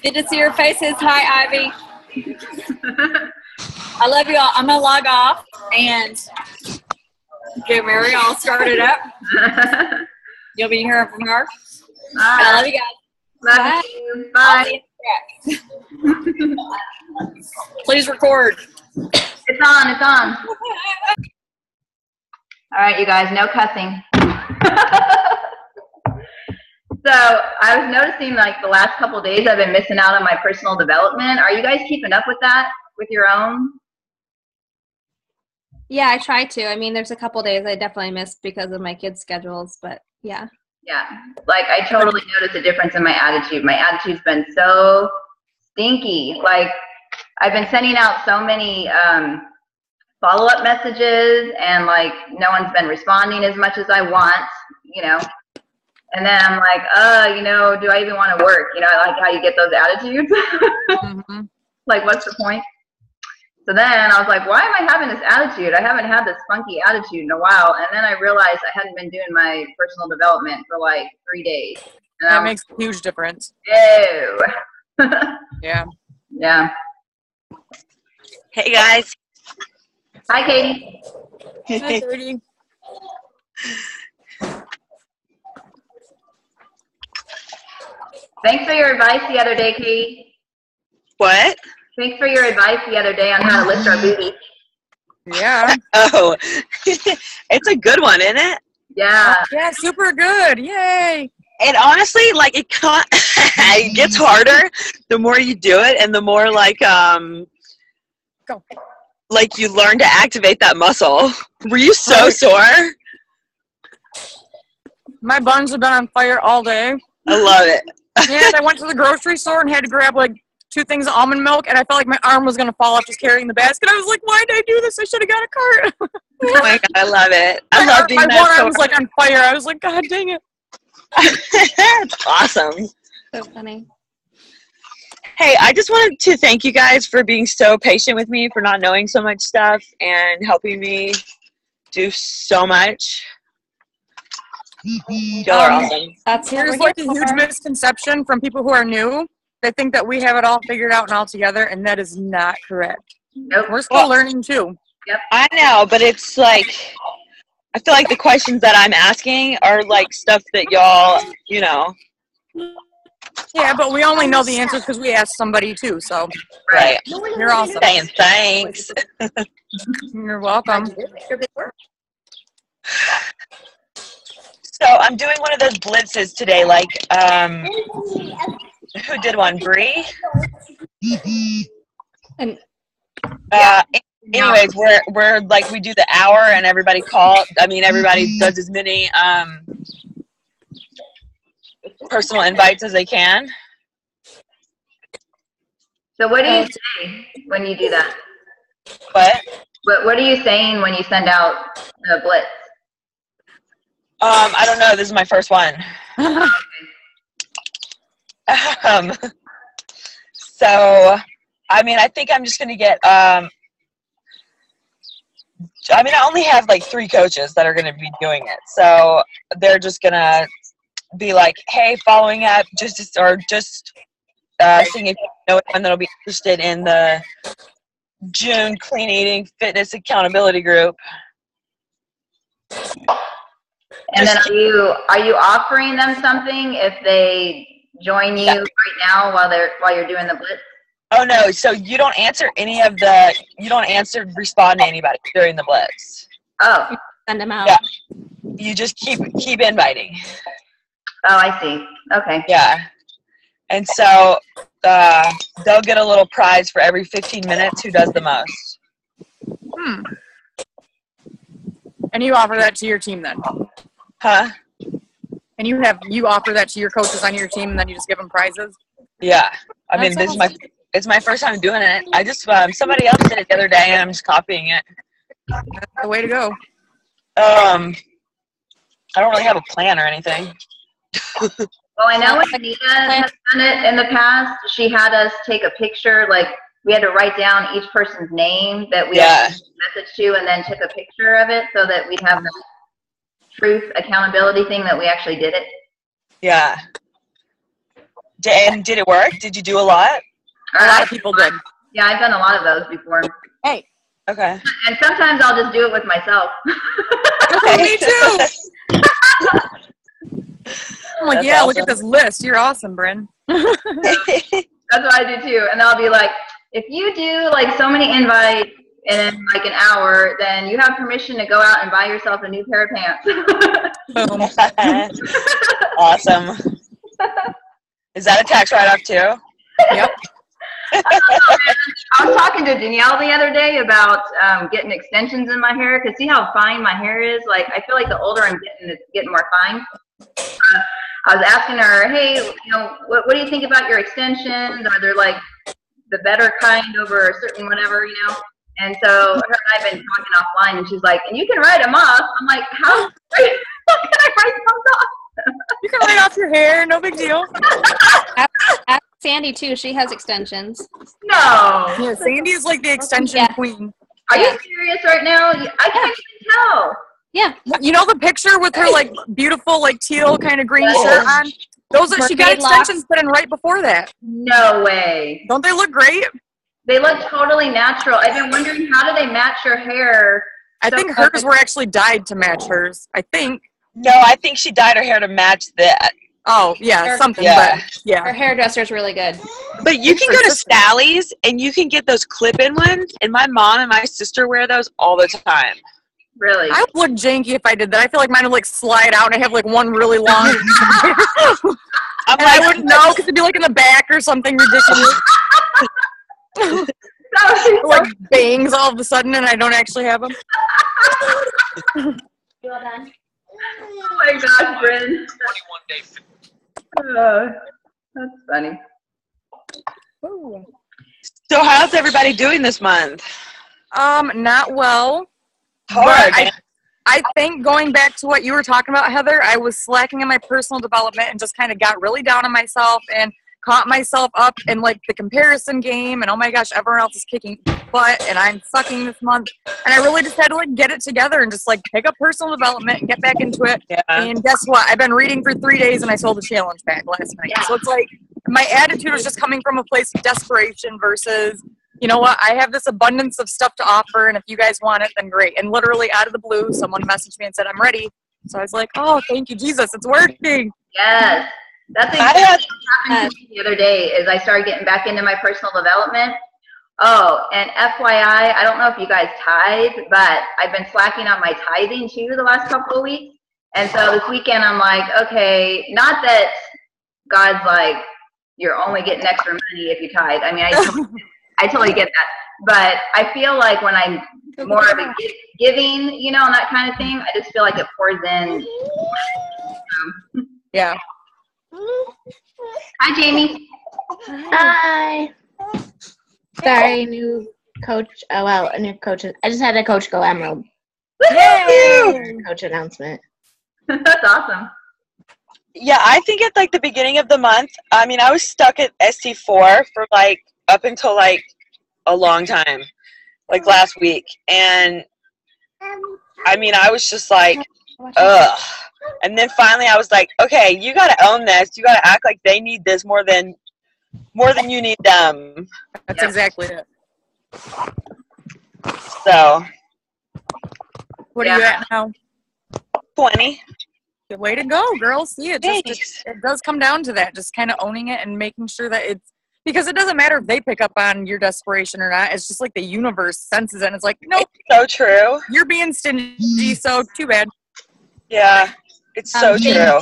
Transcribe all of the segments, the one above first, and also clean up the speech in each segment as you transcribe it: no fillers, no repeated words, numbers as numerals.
Good to see your faces. Hi, Ivy. I love you all. I'm going to log off and get Mary all started up. You'll be hearing from her. I love you guys. Love you. Bye. Please record. It's on. It's on. All right, you guys, no cussing. So I was noticing like the last couple of days I've been missing out on my personal development. Are you guys keeping up with that with your own? Yeah, I try to. I mean, there's a couple days I definitely missed because of my kids' schedules, but yeah. Yeah, like I totally noticed a difference in my attitude. My attitude's been so stinky. Like I've been sending out so many follow-up messages and like no one's been responding as much as I want, you know. And then I'm like, you know, do I even want to work? You know, I like how you get those attitudes. Mm-hmm. Like, what's the point? So then I was like, why am I having this attitude? I haven't had this funky attitude in a while. And then I realized I hadn't been doing my personal development for like 3 days. And that makes a huge difference. Ew. Yeah. Yeah. Hey, guys. Hi, Katie. Hi, Katie. Thanks for your advice the other day, Katie. What? Thanks for your advice the other day on how to lift our booty. Yeah. Oh, it's a good one, isn't it? Yeah. Yeah, super good. Yay. And honestly, like it gets harder the more you do it, and the more like like you learn to activate that muscle. Were you so sore? My buns have been on fire all day. I love it. And I went to the grocery store and had to grab like 2 things of almond milk, and I felt like my arm was going to fall off just carrying the basket. I was like, why did I do this? I should have got a cart. Oh my God, I love it. I love being my that one arm was like on fire. I was like, God dang it. That's awesome. So funny. Hey, I just wanted to thank you guys for being so patient with me, for not knowing so much stuff and helping me do so much. Y'all are awesome. There's like a huge misconception from people who are new. They think that we have it all figured out and all together, and that is not correct. Nope. We're still learning too. Yep. I know, but it's like, I feel like the questions that I'm asking are like stuff that y'all, you know. Yeah, but we only know the answers because we asked somebody too, so. Right. You're awesome. Saying thanks. You're welcome. So I'm doing one of those blitzes today, like, who did one? Bree? And anyways, we're like, we do the hour and everybody does as many personal invites as they can. So what do you say when you do that? What? What are you saying when you send out the blitz? I don't know. This is my first one. So, I mean, I think I'm just going to get, I only have like 3 coaches that are going to be doing it. So they're just going to be like, hey, following up, just seeing if you know anyone that'll be interested in the June Clean Eating Fitness Accountability Group. And then are you offering them something if they join you right now while you're doing the blitz? Oh no, so you don't respond to anybody during the blitz. Oh. Send them out. Yeah. You just keep inviting. Oh, I see. Okay. Yeah. And so they'll get a little prize for every 15 minutes who does the most. And you offer that to your team then? Huh? And you offer that to your coaches on your team, and then you just give them prizes? Yeah. I mean, it's my first time doing it. I just, somebody else did it the other day, and I'm just copying it. That's the way to go. I don't really have a plan or anything. Well, I know when Anita has done it in the past, she had us take a picture, like we had to write down each person's name that we had to message to, and then took a picture of it so that we'd have the truth accountability thing that we actually did it. Yeah. And did it work? Did you do a lot? A lot of people did. Yeah, I've done a lot of those before. Hey. Okay. And sometimes I'll just do it with myself. Okay, me too. I'm like, That's yeah, awesome. look at this list. You're awesome, Bryn. That's what I do too. And I'll be like, if you do like so many invites in like an hour, then you have permission to go out and buy yourself a new pair of pants. Boom. Awesome. Is that a tax write-off too? Yep. I was talking to Danielle the other day about getting extensions in my hair, because see how fine my hair is? Like, I feel like the older I'm getting, it's getting more fine. I was asking her, hey, you know, what do you think about your extensions? Are there like the better kind over a certain whatever, you know? And so her and I have been talking offline, and she's like, and you can write them off. I'm like, how can I write those off? You can write off your hair, no big deal. Ask Sandy too. She has extensions. No. Yeah, Sandy is like the extension queen. Are you serious right now? I can't even tell. Yeah. You know the picture with her like beautiful like teal kind of green shirt on? Those are she got Mermaid extensions put in right before that. No way. Don't they look great? They look totally natural. I've been wondering, how do they match your hair? I think hers were actually dyed to match hers. I think. No, I think she dyed her hair to match that. Oh, yeah, something. Yeah. But, yeah. Her hairdresser's really good. But you can go to Sally's and you can get those clip-in ones, and my mom and my sister wear those all the time. Really? I would look janky if I did that. I feel like mine would like slide out and I have like one really long. And I wouldn't know because it'd be like in the back or something ridiculous. Like bangs all of a sudden, and I don't actually have them. You all done? Oh my gosh, Bryn. That's funny. So how's everybody doing this month? Not well. Hard. I think going back to what you were talking about, Heather, I was slacking in my personal development and just kind of got really down on myself and caught myself up in like the comparison game, and oh my gosh, everyone else is kicking butt and I'm sucking this month, and I really just had to like get it together and just like pick up personal development and get back into it. Yeah. And guess what? I've been reading for 3 days and I sold a challenge bag last night. So it's like my attitude was just coming from a place of desperation versus, you know what, I have this abundance of stuff to offer, and if you guys want it, then great. And literally out of the blue, someone messaged me and said, I'm ready. So I was like, oh, thank you, Jesus, it's working. Yes. That's exactly what happened to me the other day is I started getting back into my personal development. Oh, and FYI, I don't know if you guys tithe, but I've been slacking on my tithing too the last couple of weeks. And so this weekend I'm like, okay, not that God's like, you're only getting extra money if you tithe. I mean, I totally get that. But I feel like when I'm more of a giving, you know, and that kind of thing, I just feel like it pours in. Yeah. Hi, Jamie. Hi. Sorry, new coach. Oh, well, a new coach. I just had a coach go Emerald. Yay! Coach announcement. That's awesome. Yeah, I think at like the beginning of the month, I mean, I was stuck at ST4 for like up until like a long time, like last week. And I mean, I was just like, ugh. And then finally I was like, okay, you got to own this. You got to act like they need this more than you need them. That's exactly it. So. What are you at now? 20. Good way to go, girl. See, it Thanks. it does come down to that, just kind of owning it and making sure that it's, because it doesn't matter if they pick up on your desperation or not. It's just like the universe senses it and it's like, nope. It's so true. You're being stingy, so too bad. Yeah, it's so true.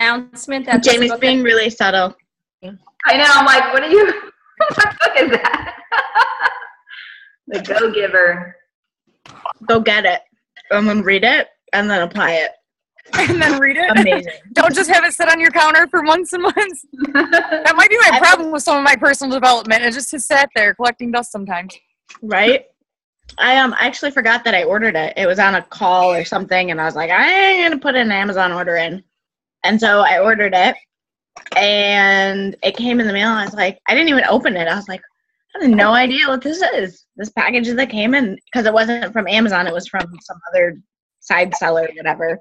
Announcement that Jamie's being really subtle. I know. I'm like, what are you? What the fuck is that? The go-giver. Go get it. And then read it and then apply it. And then read it. Amazing. Don't just have it sit on your counter for months and months. That might be my problem with some of my personal development. It just has sat there collecting dust sometimes. Right? I actually forgot that I ordered it. It was on a call or something, and I was like, I ain't gonna put an Amazon order in. And so I ordered it, and it came in the mail, and I was like, I didn't even open it. I was like, I have no idea what this is. This package that came in, because it wasn't from Amazon, it was from some other side seller or whatever.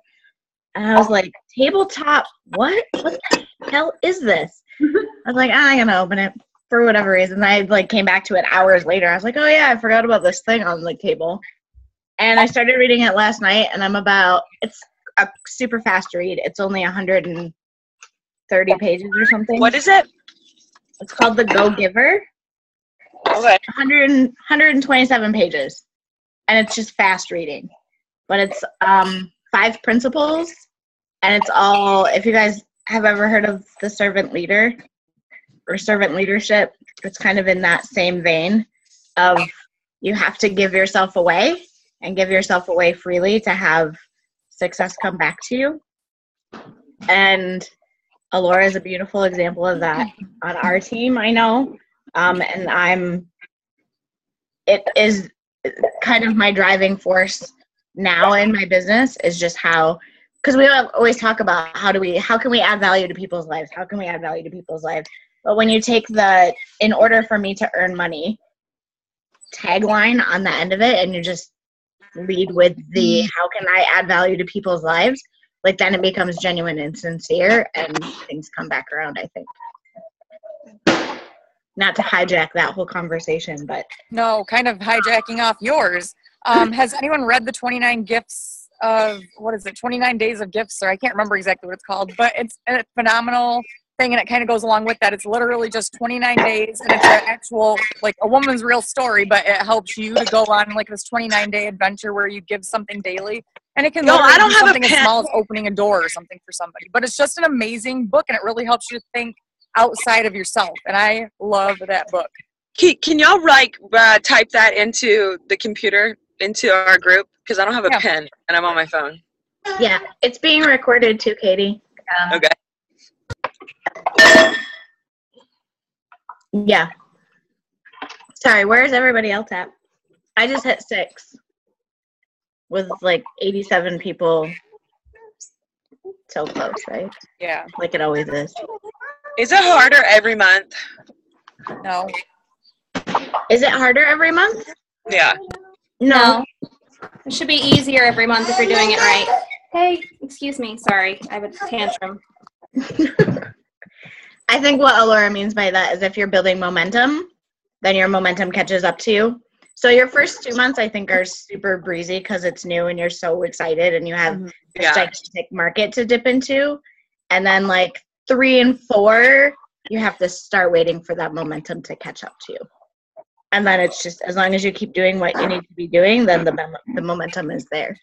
And I was like, tabletop, what? What the hell is this? I was like, I'm going to open it for whatever reason. I like came back to it hours later. I was like, oh yeah, I forgot about this thing on the table. And I started reading it last night, and it's a super fast read. It's only 130 pages or something. What is it? It's called The Go-Giver. Okay. 127 pages. And it's just fast reading. But it's 5 principles, and it's all, if you guys have ever heard of the servant leader or servant leadership, it's kind of in that same vein of you have to give yourself away and give yourself away freely to have success come back to you. And Alora is a beautiful example of that on our team, I know. And it is kind of my driving force now in my business, is just how, because we always talk about how can we add value to people's lives? How can we add value to people's lives? But when you take the, in order for me to earn money tagline on the end of it, and you just lead with the, how can I add value to people's lives? Like, then it becomes genuine and sincere, and things come back around, I think. Not to hijack that whole conversation, but. No, kind of hijacking off yours. Has anyone read the 29 gifts of, 29 days of gifts, or I can't remember exactly what it's called, but it's a phenomenal thing, and it kind of goes along with that. It's literally just 29 days, and it's an actual, like, a woman's real story, but it helps you to go on like this 29-day adventure where you give something daily, and it can literally be something as small as opening a door or something for somebody, but it's just an amazing book, and it really helps you think outside of yourself, and I love that book. Can y'all type that into the computer, into our group? Because I don't have a pen, and I'm on my phone. Yeah, it's being recorded too, Katie. Okay. Yeah. Sorry, where's everybody else at? I just hit 6 with like 87 people. So close, right? Yeah. Like it always is. Is it harder every month? No. Is it harder every month? Yeah. No. It should be easier every month if you're doing it right. Hey, excuse me. Sorry. I have a tantrum. I think what Alora means by that is if you're building momentum, then your momentum catches up to you. So your first 2 months, I think, are super breezy because it's new and you're so excited and you have this gigantic market to dip into. And then like 3 and 4, you have to start waiting for that momentum to catch up to you. And then it's just, as long as you keep doing what you need to be doing, then the momentum is there.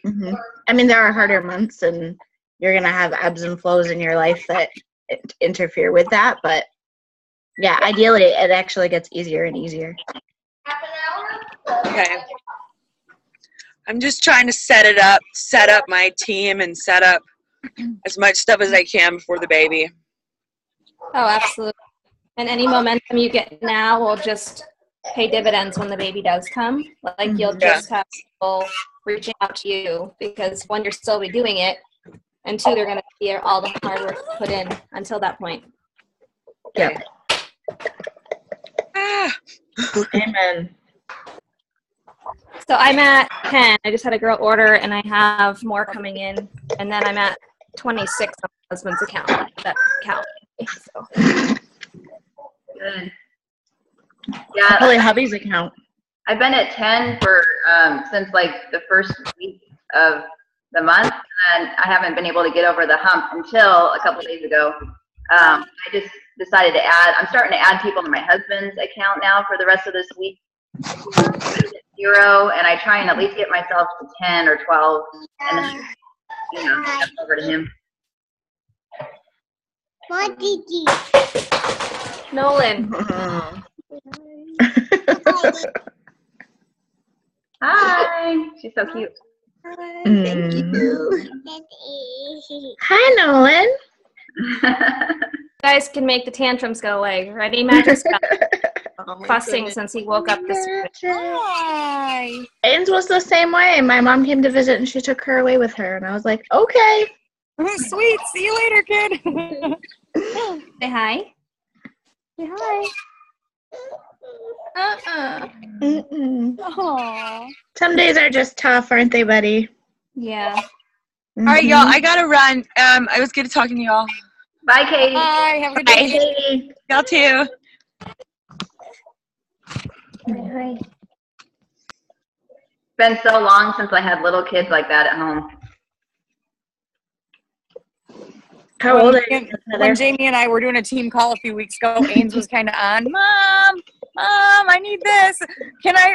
Mm-hmm. I mean, there are harder months and you're going to have ebbs and flows in your life that interfere with that. But yeah, ideally, it actually gets easier and easier. Okay. I'm just trying to set up my team and set up as much stuff as I can before the baby. Oh, absolutely. And any momentum you get now will just pay dividends when the baby does come. Like you'll just have people reaching out to you because one, you're still be doing it, and 2, they're going to see all the hard work put in until that point. Yeah. Amen. So I'm at 10. I just had a girl order, and I have more coming in, and then I'm at 26 on my husband's account. That account. So. Good. Yeah. Probably hubby's account. I've been at 10 for since like the first week of the month, and I haven't been able to get over the hump until a couple days ago. I just decided to I'm starting to add people to my husband's account now for the rest of this week. 0, and I try and at least get myself to 10 or 12, and then, that's over to him. What did you? Nolan. Hi. She's so cute. Thank you. Hi, Nolan. You guys can make the tantrums go away. Ready, Magic? Fussing since he woke up this morning. Hi. Ains was the same way. My mom came to visit and she took her away with her, and I was like, okay. Sweet. See you later, kid. Say hi. Say hi. Some days are just tough, aren't they, buddy? Yeah. All right, y'all. I gotta run. It was good talking to y'all. Bye, Katie. Bye. Have a good day. Y'all too. It's been so long since I had little kids like that at home. How old are you? When Jamie and I were doing a team call a few weeks ago, Ains was kind of on, Mom, I need this.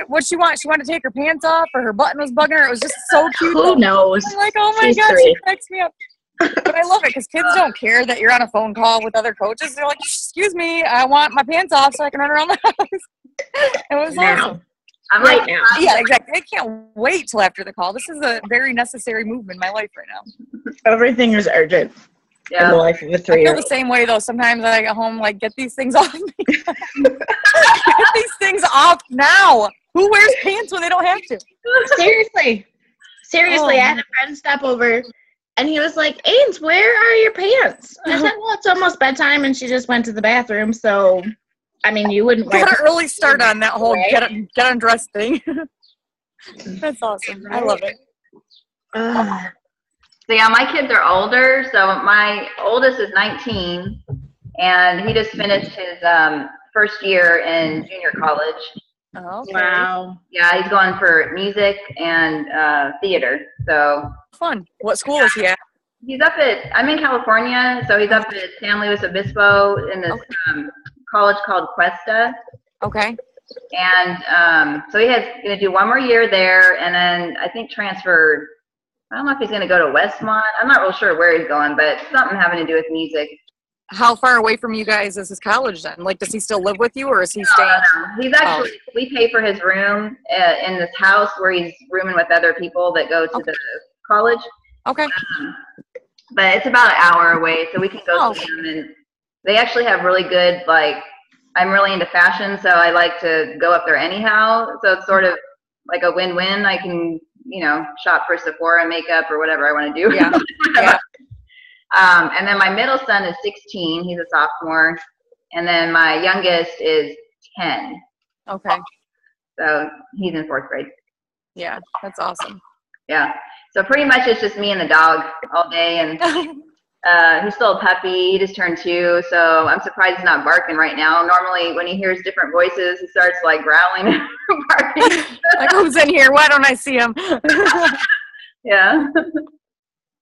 What she want? She wanted to take her pants off, or her button was bugging her. It was just so cute. Who knows? I'm like, oh my gosh, she cracks me up. But I love it because kids don't care that you're on a phone call with other coaches. They're like, excuse me, I want my pants off so I can run around the house. It was awesome. I'm Right like, now. Yeah, exactly. I can't wait till after the call. This is a very necessary move in my life right now. Everything is urgent in the yeah. life of a I feel 3-year-old. the same way though. Sometimes I get home like, get these things off me. Get these things off now. Who wears pants when they don't have to? Seriously, Oh, I had a friend stop over, and he was like, Ains, where are your pants? And I said, well, it's almost bedtime, and she just went to the bathroom, so, I mean, you wouldn't wear got an early start on that whole Right? get undressed thing. That's awesome. I love it. So yeah, my kids are older. So my oldest is 19, and he just finished his first year in junior college. Oh, okay. Wow. Yeah, he's going for music and theater. So Fun. What school is he at? he's up at, I'm in California, so he's up at San Luis Obispo in this college called Cuesta. Okay. And so he's going to do one more year there, and then I think transfer. I don't know if he's going to go to Westmont. I'm not real sure where he's going, but something having to do with music. How far away from you guys is his college then? Like, does he still live with you, or is he staying? No. He's actually, we pay for his room in this house where he's rooming with other people that go to the college. Okay. But it's about an hour away, so we can go see him. And they actually have really good, like, I'm really into fashion, so I like to go up there anyhow. So it's sort of like a win-win. I can, shop for Sephora makeup or whatever I want to do. Yeah. Yeah. And then my middle son is 16. He's a sophomore. And then my youngest is 10. Okay. So he's in 4th grade. Yeah, that's awesome. Yeah. So pretty much it's just me and the dog all day. And he's still a puppy. He just turned 2. So I'm surprised he's not barking right now. Normally when he hears different voices, he starts like growling and barking. Like, who's in here? Why don't I see him? Yeah.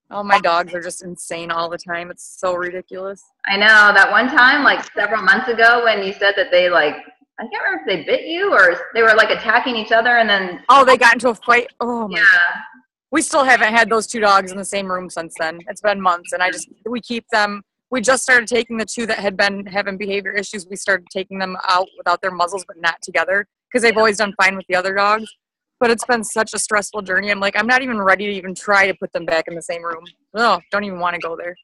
Oh, my dogs are just insane all the time. It's so ridiculous. I know. That one time, like several months ago, when you said that they I can't remember if they bit you or they were like attacking each other and then. Oh, they got into a fight. Oh, my God. Yeah. We still haven't had those 2 dogs in the same room since then. It's been months, and we keep them. We just started taking the 2 that had been having behavior issues. We started taking them out without their muzzles, but not together, because they've always done fine with the other dogs. But it's been such a stressful journey. I'm like, I'm not even ready to even try to put them back in the same room. Oh, don't even want to go there.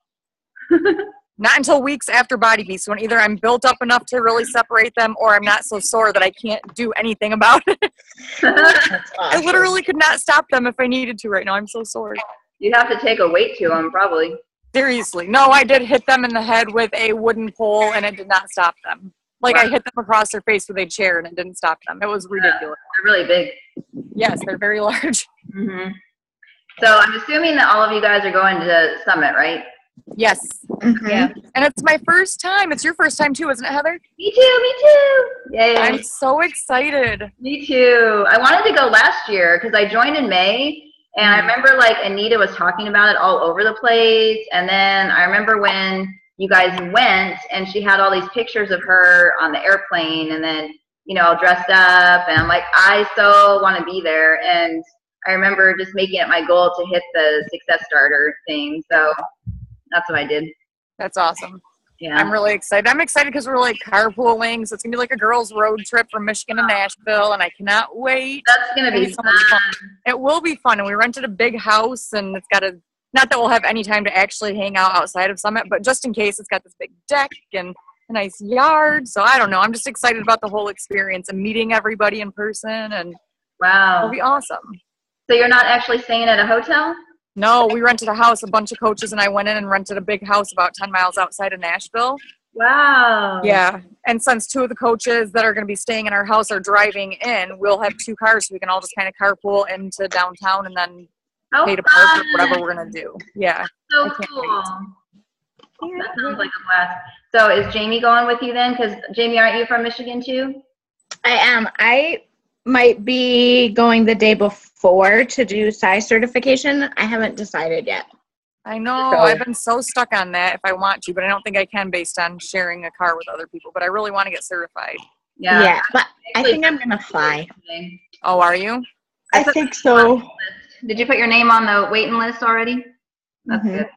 Not until weeks after body beast, when either I'm built up enough to really separate them, or I'm not so sore that I can't do anything about it. That's awesome. I literally could not stop them if I needed to right now. I'm so sore. You'd have to take a weight to them, probably. Seriously. No, I did hit them in the head with a wooden pole, and it did not stop them. Like, I hit them across their face with a chair, and it didn't stop them. It was ridiculous. They're really big. Yes, they're very large. Mm-hmm. So I'm assuming that all of you guys are going to Summit, right? Yes. Mm-hmm. Yeah. And it's my first time. It's your first time, too, isn't it, Heather? Me too. Yay. I'm so excited. Me too. I wanted to go last year because I joined in May, and I remember like Anita was talking about it all over the place. And then I remember when you guys went and she had all these pictures of her on the airplane and then, all dressed up. And I'm like, I so want to be there. And I remember just making it my goal to hit the Success Starter thing. So that's what I did. That's awesome. Yeah. I'm really excited. I'm excited because we're like carpooling. So it's going to be like a girls' road trip from Michigan to Nashville. And I cannot wait. That's going to be so much fun. It will be fun. And we rented a big house, and it's got not that we'll have any time to actually hang out outside of Summit, but just in case, it's got this big deck and a nice yard. So I don't know. I'm just excited about the whole experience and meeting everybody in person, and Wow. it'll be awesome. So you're not actually staying at a hotel? No, we rented a house. A bunch of coaches and I went in and rented a big house about 10 miles outside of Nashville. Wow. Yeah. And since 2 of the coaches that are going to be staying in our house are driving in, we'll have 2 cars so we can all just kind of carpool into downtown and then pay to park or whatever we're gonna do. Yeah. So cool. That sounds like a blast. So is Jamie going with you then? Because Jamie, aren't you from Michigan too? I am. I might be going the day before to do size certification. I haven't decided yet. I know. So, I've been so stuck on that if I want to, but I don't think I can based on sharing a car with other people. But I really want to get certified. yeah, but I think I'm gonna fly. Oh, are you? I think so. Did you put your name on the waiting list already? That's good.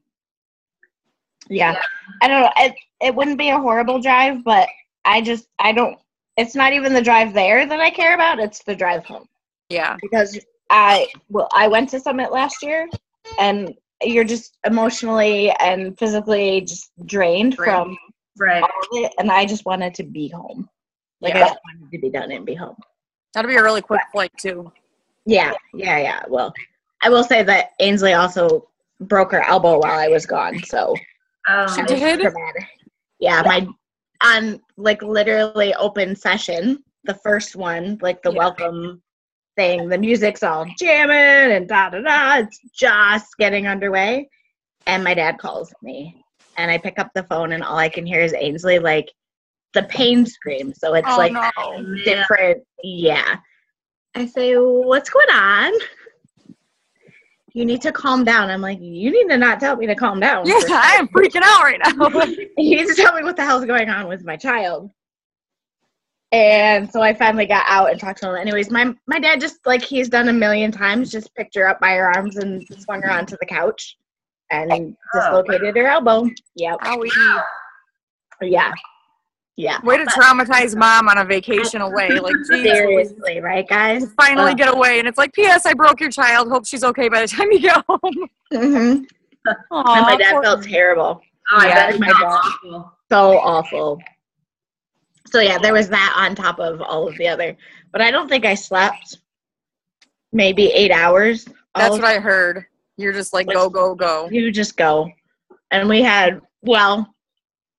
Yeah. I don't know. It wouldn't be a horrible drive, but I don't. It's not even the drive there that I care about. It's the drive home. Yeah. Because I went to Summit last year, and you're just emotionally and physically just drained from all of it, and I just wanted to be home. I just wanted to be done and be home. That'll be a really quick flight too. Yeah. Well, I will say that Ainsley also broke her elbow while I was gone, so she did. Dramatic. Yeah, on literally open session, the first one, the welcome thing, the music's all jamming and da da da. It's just getting underway, and my dad calls me, and I pick up the phone, and all I can hear is Ainsley the pain scream. So it's different. Yeah. I say, what's going on? You need to calm down. I'm like, you need to not tell me to calm down. Yeah, I am freaking out right now. You need to tell me what the hell's going on with my child. And so I finally got out and talked to him. Anyways, my dad just, he's done a million times, just picked her up by her arms and swung her onto the couch and dislocated her elbow. Yep. Owie. Yeah. Yeah. Way to traumatize mom on a vacation away. Seriously, right, guys? Finally get away. And it's P.S. I broke your child. Hope she's okay by the time you get home. Mm-hmm. Aww, and my dad felt terrible. Oh, I bet awful. So awful. So, yeah, there was that on top of all of the other. But I don't think I slept maybe 8 hours. That's what I heard. You're just go, go, go. You just go. And we had,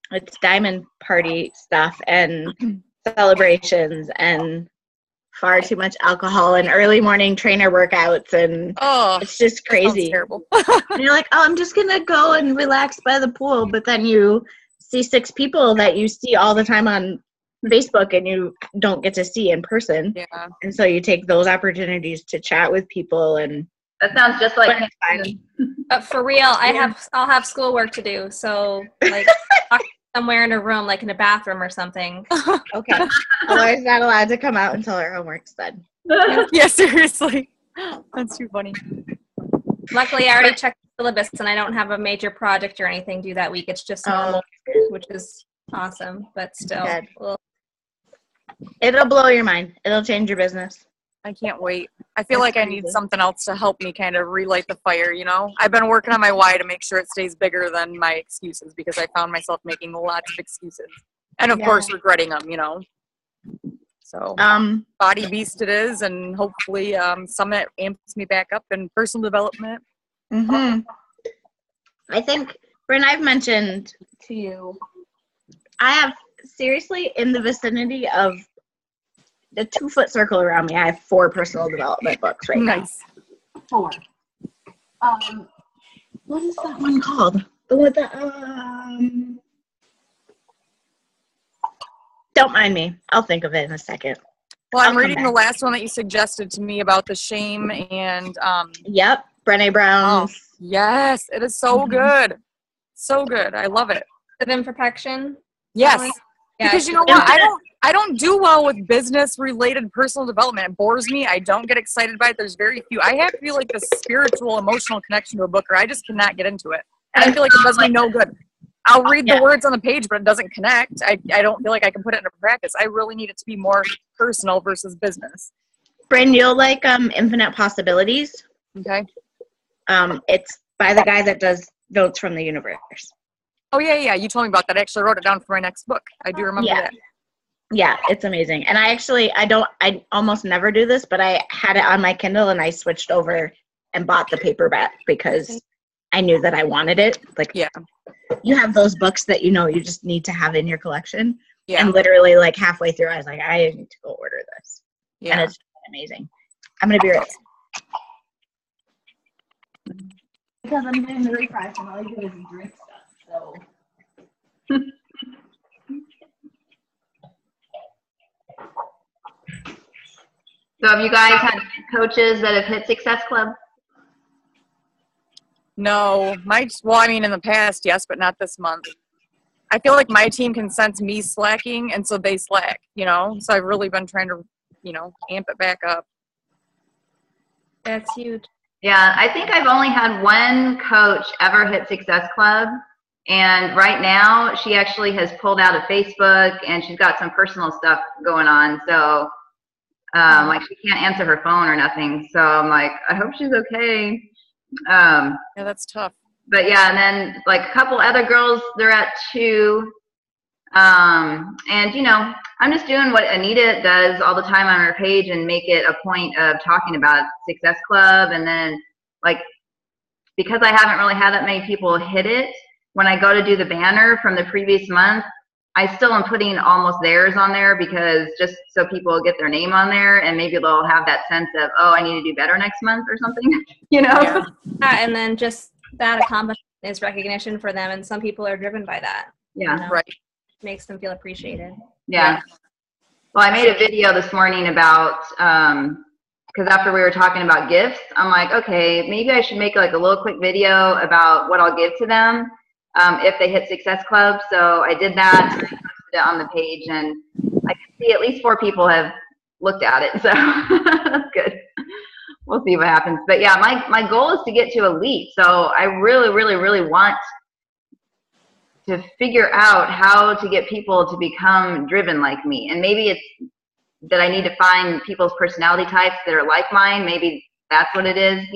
it's diamond party stuff and celebrations and far too much alcohol and early morning trainer workouts, and it's just crazy. Terrible. And you're like, I'm just gonna go and relax by the pool, but then you see 6 people that you see all the time on Facebook and you don't get to see in person. Yeah. And so you take those opportunities to chat with people, and that sounds just like But for real, I'll have schoolwork to do, so somewhere in a room, in a bathroom or something. Okay. Laura's not allowed to come out until her homework's done. Yeah, seriously. That's too funny. Luckily, I already checked the syllabus, and I don't have a major project or anything due that week. It's just normal, which is awesome, but still. It'll blow your mind. It'll change your business. I can't wait. I feel I need something else to help me kind of relight the fire, I've been working on my why to make sure it stays bigger than my excuses, because I found myself making lots of excuses. And of course regretting them, So Body Beast it is, and hopefully Summit amps me back up in personal development. Mm-hmm. I think, Bryn, I've mentioned to you, I have seriously in the vicinity of the 2-foot circle around me, I have 4 personal development books right now. 4. What is that one called? Don't mind me. I'll think of it in a second. Well, I'm reading the last one that you suggested to me about the shame and Yep, Brené Brown. Yes, it is so good. So good. I love it. The imperfection. Yes. Yeah, because you know what? I don't do well with business related personal development. It bores me. I don't get excited by it. There's very few. I have to feel the spiritual, emotional connection to a book, or I just cannot get into it. And I feel it does me no good. I'll read the words on the page, but it doesn't connect. I don't feel I can put it into practice. I really need it to be more personal versus business. Bryn, you'll Infinite Possibilities. Okay. It's by the guy that does Notes from the Universe. Oh, yeah. You told me about that. I actually wrote it down for my next book. I do remember that. Yeah, it's amazing. And I almost never do this, but I had it on my Kindle and I switched over and bought the paperback because I knew that I wanted it. You have those books that you just need to have in your collection. Yeah. And literally halfway through, I was like, I need to go order this. Yeah. And it's amazing. I'm going to be right back. because I'm doing the refresh and all I do is drink stuff. So. So have you guys had coaches that have hit Success Club? No, I mean, in the past, yes, but not this month. I feel like my team can sense me slacking, and so they slack, So I've really been trying to, amp it back up. That's huge. Yeah, I think I've only had one coach ever hit Success Club. And right now, she actually has pulled out of Facebook, and she's got some personal stuff going on. So, like, she can't answer her phone or nothing. So I'm like, I hope she's okay. Yeah, that's tough. But yeah, and then like a couple other girls, they're at 2. And I'm just doing what Anita does all the time on her page and make it a point of talking about Success Club. And then like, because I haven't really had that many people hit it, when I go to do the banner from the previous month, I still am putting almost theirs on there, because just so people get their name on there, and maybe they'll have that sense of, oh, I need to do better next month or something, Yeah, and then just that accomplishment is recognition for them, and some people are driven by that. Yeah, right. Makes them feel appreciated. Yeah. Well, I made a video this morning about, because after we were talking about gifts, I'm like, okay, maybe I should make like a little quick video about what I'll give to them if they hit Success Club. So I did that, and I posted it on the page, and I can see at least 4 people have looked at it. So that's good. We'll see what happens. But yeah, my goal is to get to elite. So I really, really, really want to figure out how to get people to become driven like me. And maybe it's that I need to find people's personality types that are like mine. Maybe that's what it is,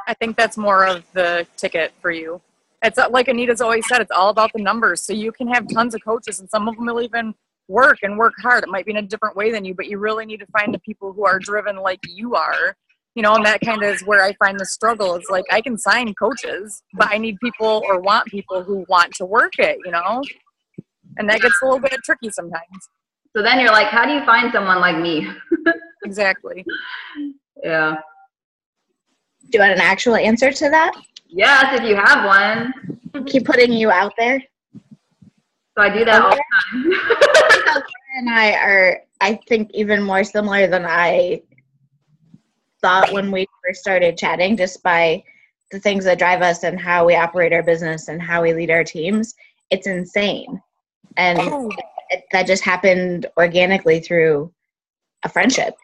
I think that's more of the ticket for you. It's like Anita's always said, it's all about the numbers. So you can have tons of coaches, and some of them will even work hard. It might be in a different way than you, but you really need to find the people who are driven like you are, and that kind of is where I find the struggle. Is like, I can sign coaches, but I need people, or want people who want to work it, and that gets a little bit tricky sometimes. So then you're like, how do you find someone like me? Exactly. Yeah. Do you want an actual answer to that? Yes, if you have one. Keep putting you out there. So I do that all the time. Laura and I are, I think, even more similar than I thought when we first started chatting, just by the things that drive us and how we operate our business and how we lead our teams. It's insane. And that just happened organically through a friendship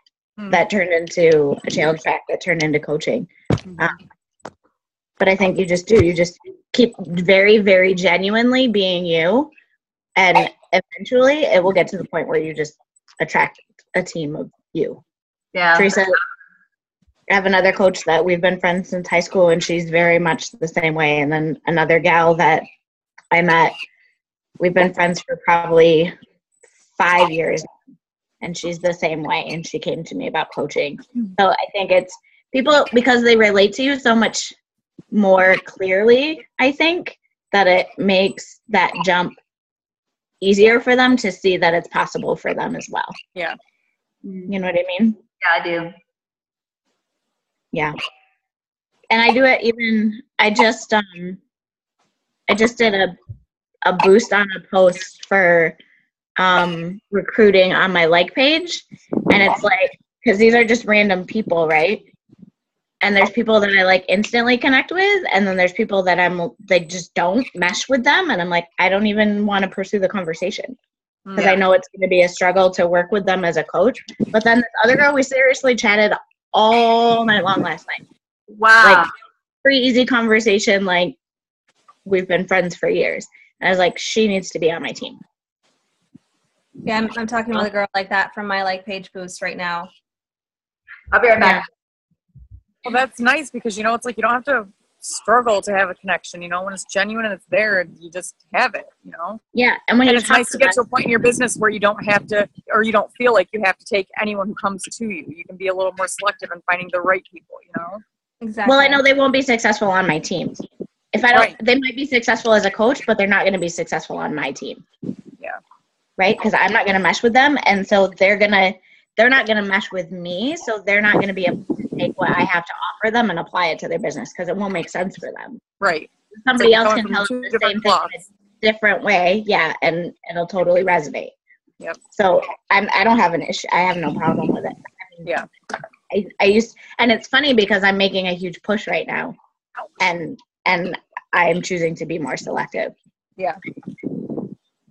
that turned into a challenge track, that turned into coaching. But I think you just keep very, very genuinely being you, and eventually it will get to the point where you just attract a team of you. Yeah. Teresa, I have another coach that we've been friends since high school, and she's very much the same way. And then another gal that I met, we've been friends for probably 5 years, and she's the same way, and she came to me about coaching. So I think it's people, because they relate to you so much more clearly, I think, that it makes that jump easier for them to see that it's possible for them as well. Yeah. You know what I mean? Yeah, I do. Yeah. And I do it even, I just did a boost on a post for recruiting on my like page. And it's like, because these are just random people, right? And there's people that I like instantly connect with, and then there's people that they just don't mesh with them, and I'm like, I don't even want to pursue the conversation, because I know it's going to be a struggle to work with them as a coach. But then this other girl, we seriously chatted all night long last night. Wow. Like, pretty easy conversation, like we've been friends for years. And I was like, she needs to be on my team. Yeah, I'm talking with a girl like that from my like page boost right now. I'll be right back. Yeah. Well, that's nice, because, it's like you don't have to struggle to have a connection, when it's genuine and it's there, you just have it, Yeah, and when it's nice to get to a point in your business where you don't have to, or you don't feel like you have to take anyone who comes to you. You can be a little more selective in finding the right people, Exactly. Well, I know they won't be successful on my team. If I don't, they might be successful as a coach, but they're not going to be successful on my team. Yeah. Right? Because I'm not going to mesh with them, and so they're not going to mesh with me, so they're not going to be take what I have to offer them and apply it to their business because it won't make sense for them. Right. Somebody It's like else coming can from tell two them the different same thing in cloths. a different way, yeah, and it'll totally resonate. Yep. So I don't have an issue. I have no problem with it. I mean, Yeah. And it's funny because I'm making a huge push right now, and I am choosing to be more selective. Yeah.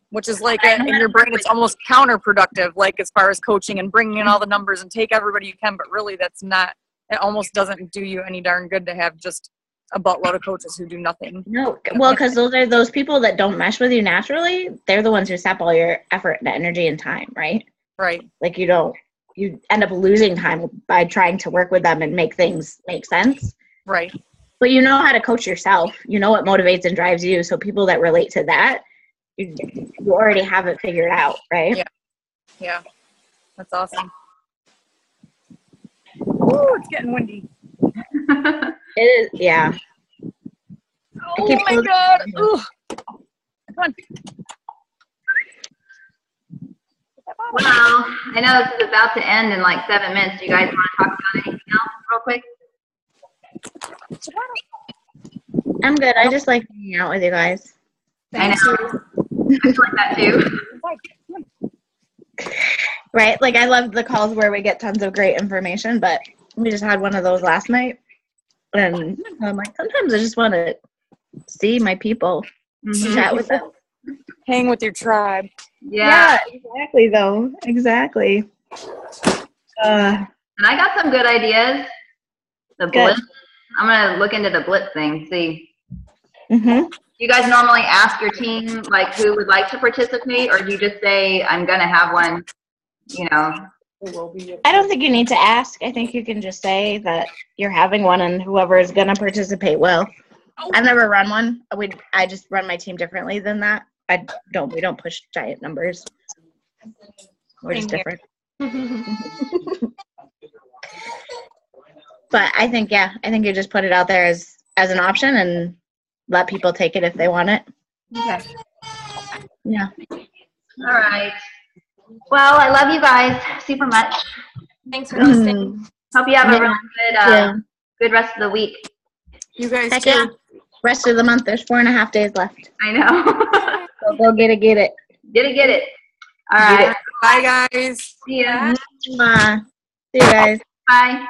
Which is like in your brain, it's almost counterproductive, like as far as coaching and bringing in all the numbers and take everybody you can, but really that's not, it almost doesn't do you any darn good to have just a buttload of coaches who do nothing. No, well, because those people that don't mesh with you naturally, they're the ones who sap all your effort and energy and time, right? Right. Like you end up losing time by trying to work with them and make things make sense. Right. But you know how to coach yourself. You know what motivates and drives you. So people that relate to that, you already have it figured out, right? Yeah. Yeah. That's awesome. Ooh, it's getting windy. It is, yeah. Oh my God. Ooh. Come on. Well, I know this is about to end in like 7 minutes. Do you guys want to talk about anything else real quick? I'm good. I just like hanging out with you guys. I know. I like that too. Right? Like I love the calls where we get tons of great information, but we just had one of those last night. And I'm like, sometimes I just want to see my people, chat with them. Hang with your tribe. Yeah. Exactly though. Exactly. And I got some good ideas. The Good. blitz. I'm gonna look into the blitz thing. See. Mm-hmm. You guys normally ask your team like who would like to participate, or do you just say I'm gonna have one? You know. I don't think you need to ask. I think you can just say that you're having one, and whoever is going to participate will. I've never run one. I just run my team differently than that. We don't push giant numbers. We're just different. But I think you just put it out there as an option and let people take it if they want it. Okay. Yeah. All right. Well, I love you guys super much. Thanks for hosting. Hope you have a really good rest of the week. You guys Heck too. yeah. Rest of the month. There's 4.5 days left. I know. So go get it. Get it. All right. Bye, guys. See ya. See you guys. Bye.